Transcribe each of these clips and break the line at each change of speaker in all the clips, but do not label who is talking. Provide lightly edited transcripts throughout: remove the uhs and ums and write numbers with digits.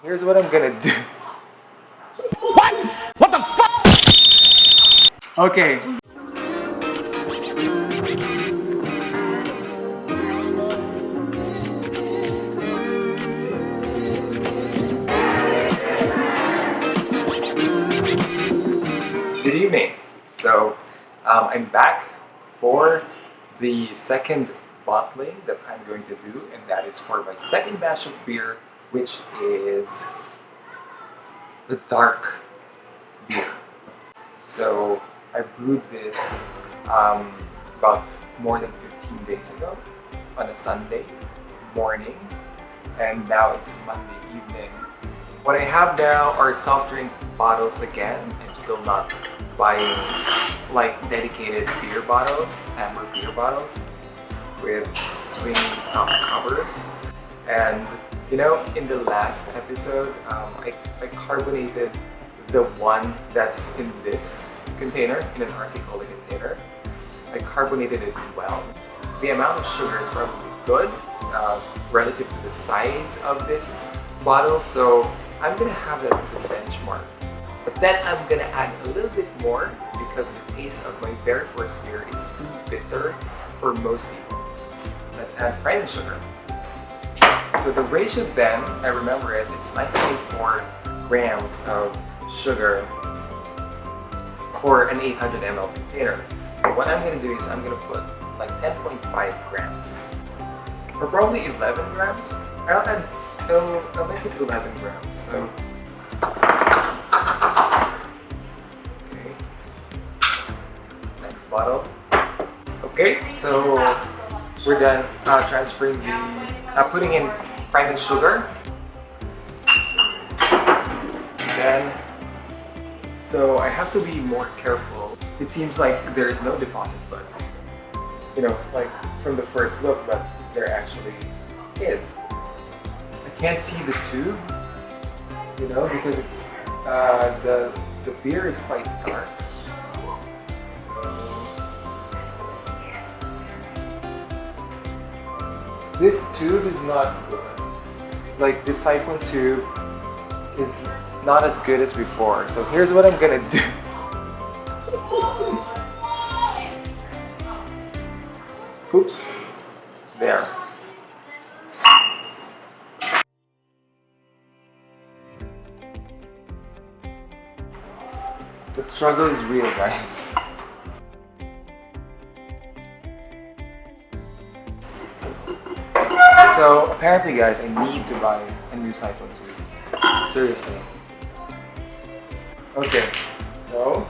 Here's what I'm gonna do.
What? What the fuck?
Okay. Good evening. So I'm back for the second bottling that I'm going to do, and that is for my second batch of beer, which is the dark beer. So I brewed this about more than 15 days ago on a Sunday morning, and now it's Monday evening. What I have now are soft drink bottles again. I'm still not buying like dedicated beer bottles, amber beer bottles with swing top covers. And you know, in the last episode, I carbonated the one that's in this container, in an RC Cola container. I carbonated it well. The amount of sugar is probably good relative to the size of this bottle, so I'm gonna have that as a benchmark. But then I'm gonna add a little bit more because the taste of my very first beer is too bitter for most people. Let's add priming sugar. So the ratio then, I remember it, it's 9.4 grams of sugar for an 800 ml container. So what I'm gonna do is I'm gonna put like 10.5 grams. Or probably 11 grams. I'll make it 11 grams. So okay. Next bottle. Okay, so we're done transferring putting in priming sugar. Then, so I have to be more careful. It seems like there is no deposit, but you know, like from the first look, but there actually is. I can't see the tube, you know, because it's the beer is quite dark. This tube is not good. Like this siphon tube is not as good as before. So here's what I'm gonna do. Oops. There. The struggle is real, guys. So apparently, guys, I need to buy a new siphon tube. Seriously. Okay, so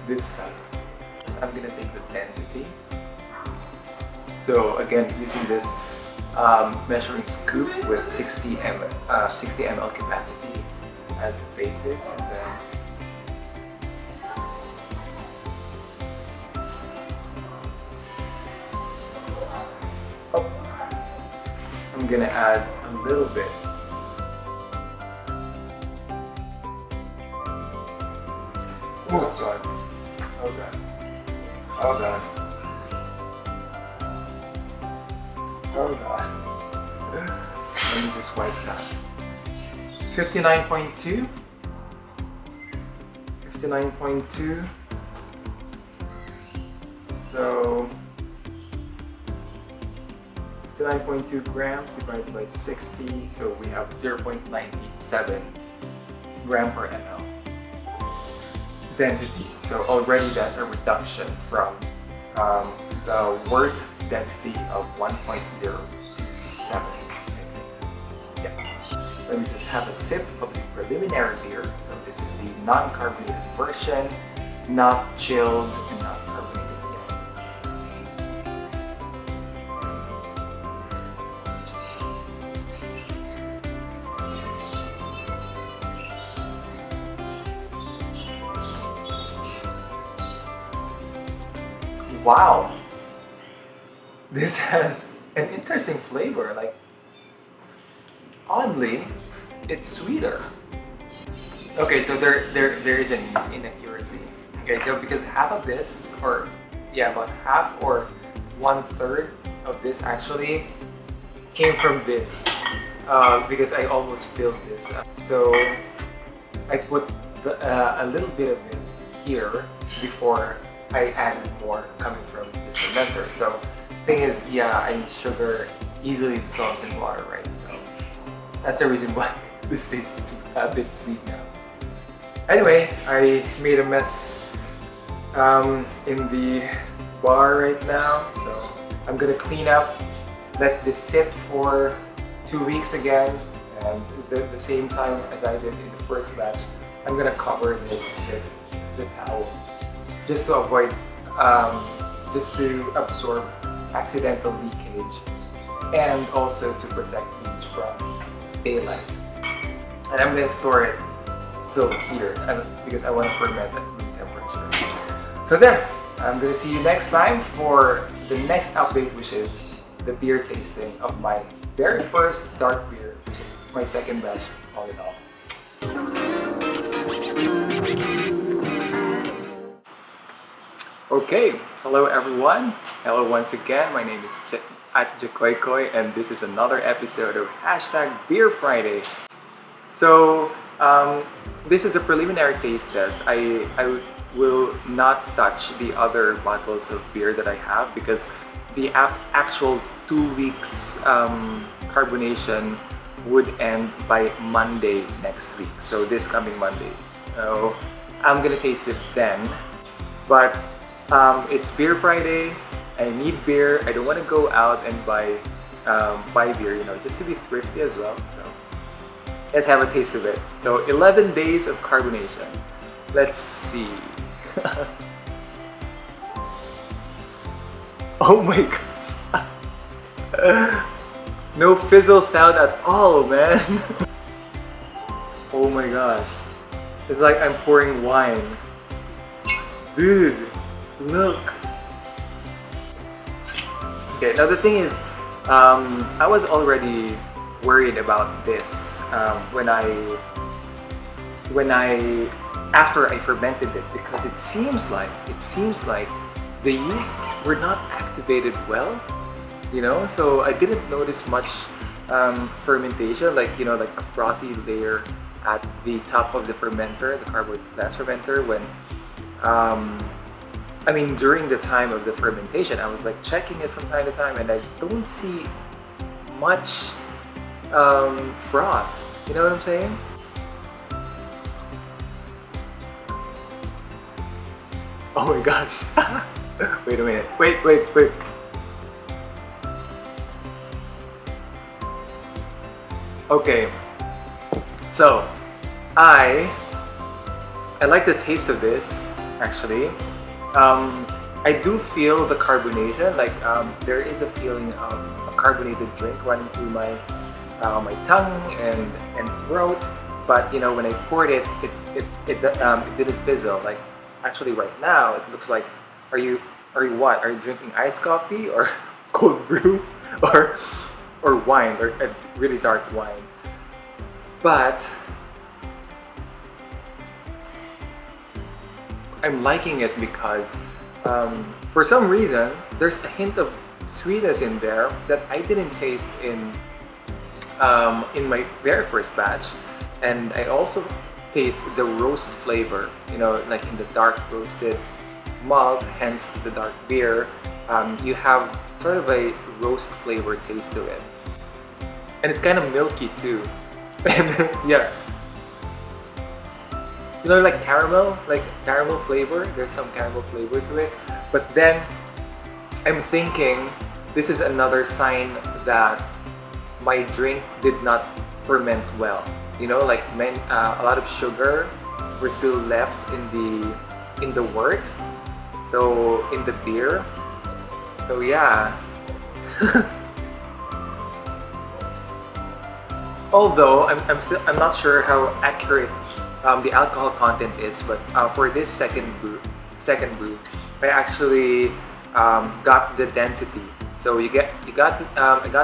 this size. So I'm gonna take the density. So again, using this measuring scoop with 60 ml capacity as the basis, and then I'm gonna add a little bit. Oh god. Oh god. Oh god. Oh god. Let me just wipe that. 59.2. 59.2. So 59.2 grams divided by 60, so we have 0.987 gram per ml density. So already that's a reduction from the wort density of 1.027. Yeah. Let me just have a sip of the preliminary beer. So this is the non-carbonated version, not chilled and not carbonated yet. Wow, this has an interesting flavor. Like, oddly, it's sweeter. Okay, so there is an inaccuracy Okay, so because half of this, or yeah, about half or 1/3 of this actually came from this, because I almost filled this. So I put a little bit of it here before I added more coming from this fermenter. So thing is, yeah, I need sugar easily dissolves in water, right? So that's the reason why this tastes a bit sweet now. Anyway, I made a mess in the bar right now, so I'm gonna clean up, let this sit for 2 weeks again, and at the same time as I did in the first batch, I'm gonna cover this with the towel just to avoid, just to absorb accidental leakage and also to protect these from daylight. And I'm gonna store it still here because I want to ferment at room temperature. So there, I'm gonna see you next time for the next update, which is the beer tasting of my very first dark beer, which is my second batch all in all. Okay, hello everyone. Hello once again. My name is @Jakoykoi, and this is another episode of #Beer Friday. So this is a preliminary taste test. I will not touch the other bottles of beer that I have because the actual 2 weeks carbonation would end by Monday next week. So this coming Monday. So I'm gonna taste it then. But it's Beer Friday. I need beer. I don't want to go out and buy beer, you know, just to be thrifty as well. So let's have a taste of it. So 11 days of carbonation. Let's see. Oh my god. No fizzle sound at all, man. Oh my gosh. It's like I'm pouring wine. Dude, look. Okay, now the thing is, I was already worried about this after I fermented it, because it seems like the yeast were not activated well, you know. So I didn't notice much fermentation, like, you know, like a frothy layer at the top of the fermenter, the carbon glass fermenter, when I mean, during the time of the fermentation, I was like checking it from time to time, and I don't see much froth. You know what I'm saying? Oh my gosh. Wait a minute. Wait. Okay. So, I like the taste of this, actually. I do feel the carbonation, like there is a feeling of a carbonated drink running through my tongue and throat. But you know, when I poured it, it didn't fizzle. Like actually, right now it looks like, are you what? Are you drinking iced coffee or cold brew or wine, or a really dark wine? But I'm liking it because for some reason there's a hint of sweetness in there that I didn't taste in my very first batch, and I also taste the roast flavor, you know, like in the dark roasted malt, hence the dark beer. You have sort of a roast flavor taste to it, and it's kind of milky too. And yeah, you know, like caramel flavor. There's some caramel flavor to it. But then I'm thinking this is another sign that my drink did not ferment well. You know, like a lot of sugar were still left in the wort, so in the beer. So yeah. Although I'm not sure how accurate the alcohol content is, but for this second brew, I actually got the density. So I got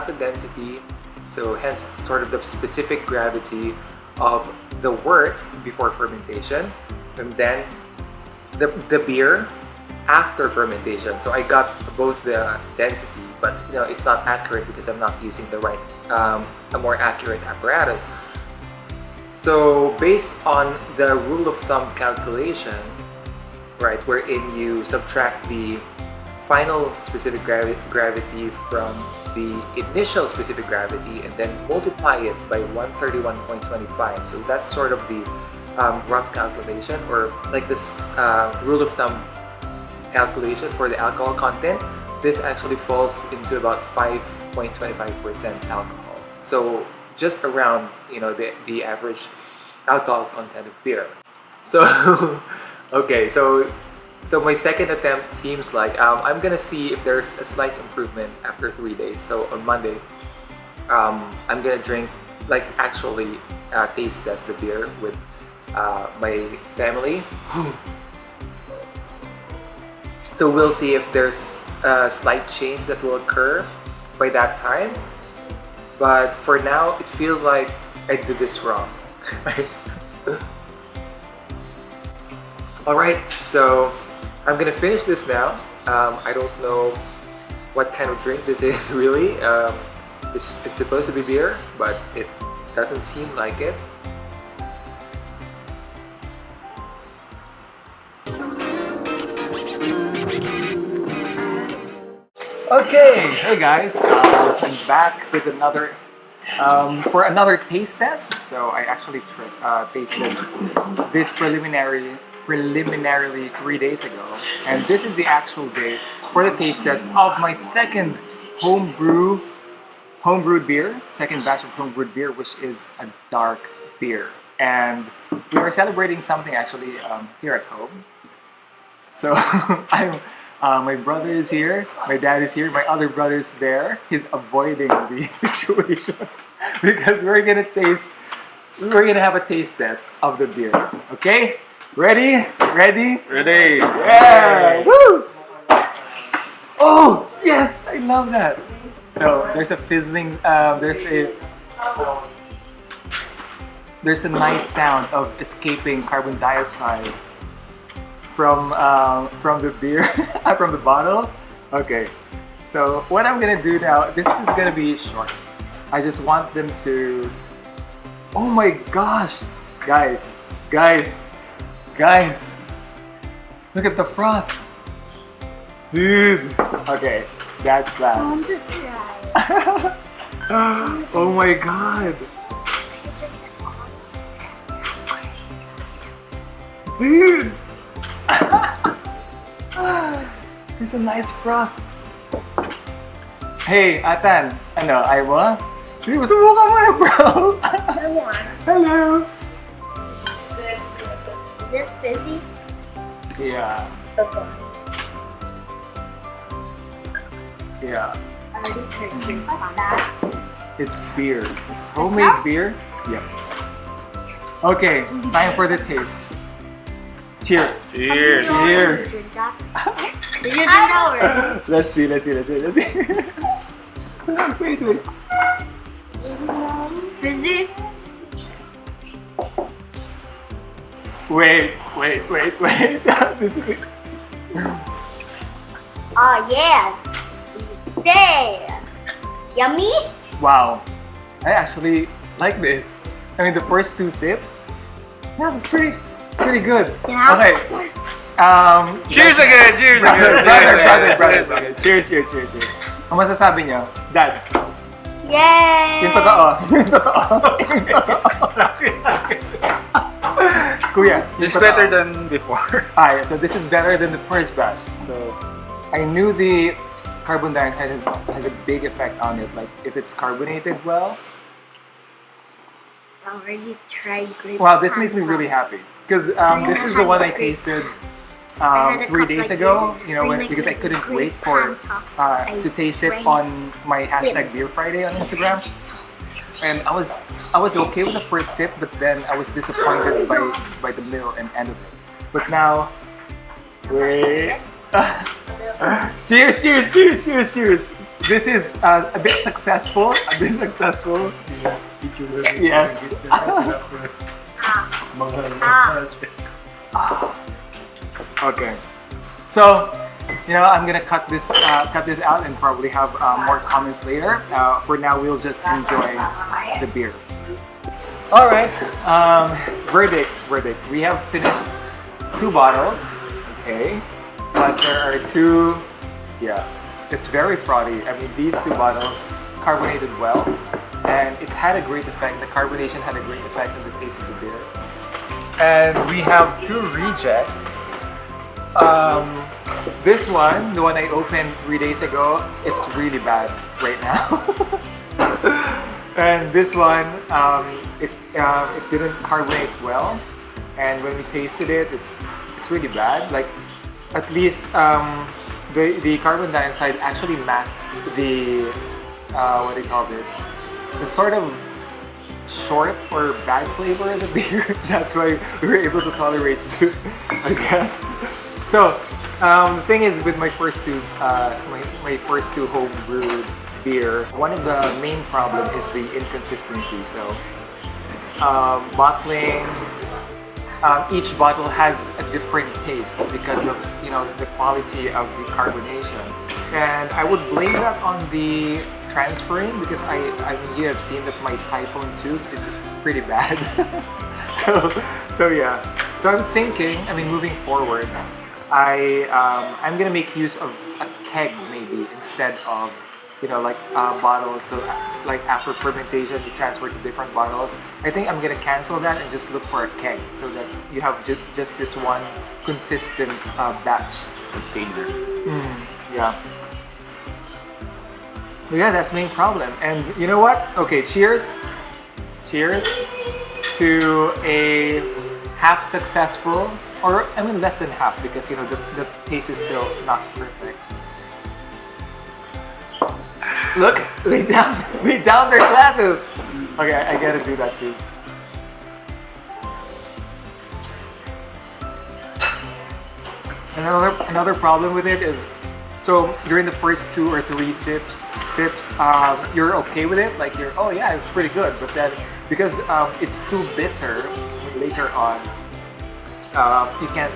the density, so hence sort of the specific gravity of the wort before fermentation, and then the beer after fermentation. So I got both the density, but it's not accurate because I'm not using the right, a more accurate apparatus. So based on the rule of thumb calculation, right, wherein you subtract the final specific gravity from the initial specific gravity and then multiply it by 131.25. So that's sort of the rough calculation, or like this rule of thumb calculation for the alcohol content. This actually falls into about 5.25% alcohol. So just around the average alcohol content of beer. So okay, so my second attempt seems like I'm gonna see if there's a slight improvement after 3 days. So on Monday, I'm gonna drink, like actually taste test the beer with my family. So we'll see if there's a slight change that will occur by that time. But for now, it feels like I did this wrong. Alright, so I'm gonna finish this now. I don't know what kind of drink this is really. It's supposed to be beer, but it doesn't seem like it. Okay, hey guys, I'm back with another for another taste test. So I actually tasted this preliminarily 3 days ago, and this is the actual day for the taste test of my second homebrewed beer, second batch of homebrewed beer, which is a dark beer. And we are celebrating something actually here at home. So my brother is here, my dad is here, my other brother is there. He's avoiding the situation because we're gonna have a taste test of the beer. Okay? Ready? Ready?
Ready.
Yeah! Woo! Oh yes, I love that. So there's a fizzling. There's a nice sound of escaping carbon dioxide from the beer, from the bottle. Okay, so what I'm gonna do now, this is gonna be short. I just want them to, oh my gosh, guys, look at the froth, dude. Okay, that's fast. Oh my god, dude. There's a nice froth. Hey, Atan, Iowa? Dude, masubukan mo na, bro.
I want.
Hello.
Is it fizzy?
Yeah.
Okay.
Yeah.
I already tried drink that.
It's beer. It's homemade beer. Yep. Okay, time for the taste. Cheers.
Cheers.
Cheers.
Did you drink that already?
Let's see. Wait.
Fizzy?
Wait. This is it.
Oh yeah. There. Yummy?
Wow. I actually like this. I mean, the first 2 sips. Yeah, that's pretty good.
Yeah.
Okay.
Cheers again. Cheers
Brother. Cheers. Ang masasabi niyo? Dad.
Yay!
Yung totoo. Kuya.
It's better than before.
Alright, so this is better than the first batch. So I knew the carbon dioxide has a big effect on it. Like if it's carbonated well.
I already tried grape.
Wow, this makes me really happy because this is the one I tasted 3 days ago. Because I couldn't wait for to taste it on my #beerfriday on Instagram, and I was okay with the first sip, but then I was disappointed by the middle and end of it. But now, wait. Cheers! This is a bit successful. Yes. Okay. So, I'm gonna cut this out and probably have more comments later. For now, we'll just enjoy the beer. All right. Verdict. We have finished 2 bottles. Okay. But there are 2. Yeah. It's very frothy. I mean, these 2 bottles carbonated well, and it had a great effect. The carbonation had a great effect on the taste of the beer. And we have 2 rejects. This one, the one I opened 3 days ago, it's really bad right now. And this one, it didn't carbonate well, and when we tasted it, it's really bad. Like, at least the carbon dioxide actually masks the what do you call this? The sort of short or bad flavor of the beer. That's why we were able to tolerate 2, I guess. So the thing is, with my first 2 home brewed beer, one of the main problem is the inconsistency. So bottling, each bottle has a different taste because of the quality of the carbonation, and I would blame that on the transferring, because I mean, you have seen that my siphon tube is pretty bad. so yeah. So I'm thinking, moving forward, I'm gonna make use of a keg maybe instead of bottles. So like after fermentation, you transfer to different bottles. I think I'm gonna cancel that and just look for a keg so that you have just this one consistent batch
Container.
Yeah. So yeah, that's main problem. And you know what? Okay, cheers to a half successful, or less than half, because the taste is still not perfect. Look, we down their glasses. Okay, I gotta do that too. Another problem with it is, so during the first 2 or 3 sips, you're okay with it, like oh yeah, it's pretty good. But then because it's too bitter, later on, you can't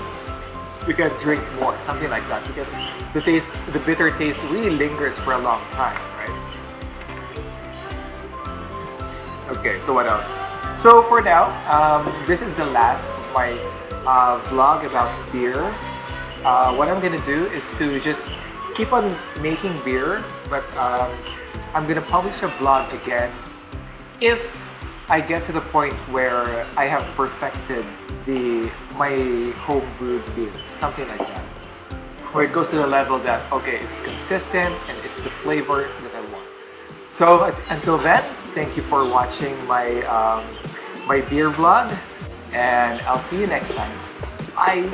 drink more, something like that, because the bitter taste really lingers for a long time, right? Okay, so what else? So for now, this is the last of my vlog about beer. What I'm gonna do is to just keep on making beer, but I'm gonna publish a vlog again if I get to the point where I have perfected my home brewed beer, something like that, where it goes to the level that okay, it's consistent and it's the flavor that I want. So until then, thank you for watching my my beer vlog, and I'll see you next time. Bye.